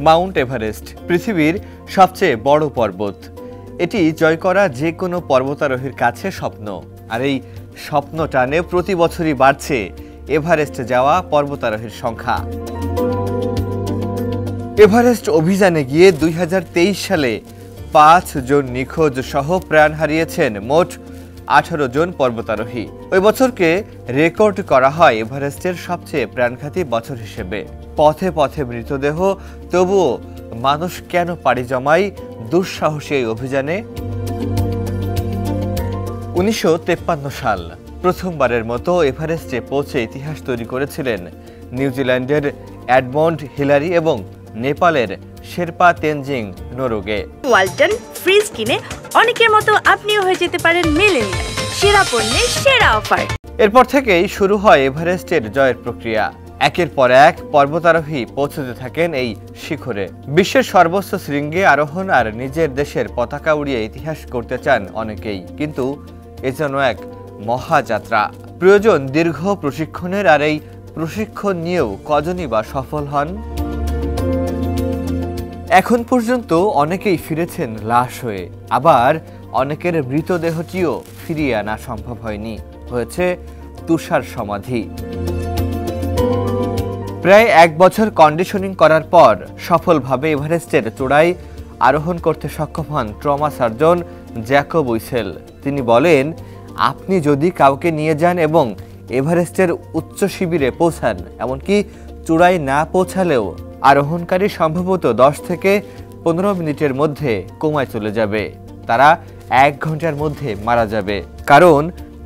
Mount Everest পৃথিবীর সবচেয়ে বড় পর্বত। এটি জয় করা যে কোনো পর্বতারোহীর কাছে স্বপ্ন। আর এই স্বপ্ন টানে প্রতি বছরই বাড়ছে এভারেস্ট যাওয়া পর্বতারোহীর সংখ্যা। এভারেস্ট অভিযানে গিয়ে 2023 সালে 5 জন নিখোঁজ সহ প্রাণ হারিয়েছেন মোট 18 জন পর্বতারোহী। ওই বছরকে রেকর্ড করা হয় এভারেস্টের সবচেয়ে প্রাণঘাতী বছর হিসেবে। পথে পথে মৃতদেহ, তবুও মানুষ কেন পাড়ি জমায় দুঃসাহসী এই অভিযানে? 1953 সাল প্রথমবারের মতো এভারেস্টে পৌঁছে ইতিহাস তৈরি করেছিলেন নিউজিল্যান্ডের এডমন্ড হিলারি এবং নেপালের শেরপা তেনজিং নোরগে। ওয়ালটন ফ্রিজ কিনে অনেকের মতো আপনিও হয়ে যেতে পারেন মিলেনিয়াল সেরা পণ্যের সেরা অফার। এরপর থেকেই শুরু হয় এভারেস্টের জয়ের প্রক্রিয়া। একের পর এক পর্বতারোহী পৌঁছতে থাকেন এই শিখরে। বিশ্বের সর্বোচ্চ শৃঙ্গে আরোহণ আর নিজের দেশের পতাকা উড়িয়ে ইতিহাস করতে চান অনেকেই, কিন্তু এ যেন এক মহাযাত্রা। প্রয়োজন দীর্ঘ প্রশিক্ষণের, আর এই প্রশিক্ষণ নিয়েও কজনই বা সফল হন? এখন পর্যন্ত অনেকেই ফিরেছেন লাশ হয়ে, আবার অনেকের মৃতদেহটিও ফিরিয়ে আনা সম্ভব হয়নি, হয়েছে তুষার সমাধি। প্রায় 1 বছর কন্ডিশনিং করার পর সফলভাবে এভারেস্টের চূড়ায় আরোহণ করতে সক্ষম হন ট্রমা সার্জন জ্যাকব উইসেল। তিনি বলেন, আপনি যদি কাউকে নিয়ে যান এবং এভারেস্টের উচ্চ শিবিরে পৌঁছান, এমনকি চূড়ায় না পৌঁছালেও আরোহণকারী সম্ভবত 10 থেকে 15 মিনিটের মধ্যে কোমায় চলে যাবে। তারা 1 ঘন্টার মধ্যে মারা যাবে, কারণ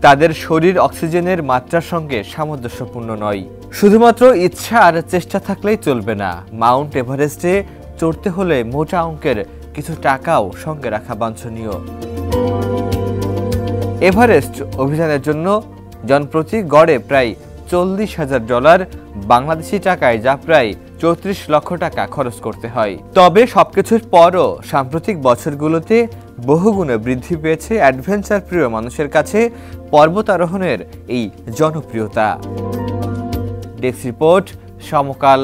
তাদের শরীর অক্সিজেনের মাত্রার সঙ্গে সামঞ্জস্যপূর্ণ নয়। শুধুমাত্র ইচ্ছা আর চেষ্টা থাকলেই চলবে না। মাউন্ট এভারেস্টে চড়তে হলে মোটা অঙ্কের কিছু টাকাও সঙ্গে রাখা বাঞ্ছনীয়। এভারেস্ট অভিযানের জন্য জনপ্রতি গড়ে প্রায় $40,000 বাংলাদেশি টাকায়, যা প্রায় 34 লক্ষ টাকা খরচ করতে হয়। তবে সবকিছুর পরও সাম্প্রতিক বছরগুলোতে বহুগুণে বৃদ্ধি পেয়েছে অ্যাডভেঞ্চার প্রিয় মানুষের কাছে পর্বতারোহণের এই জনপ্রিয়তা। ডেস্ক রিপোর্ট, সমকাল।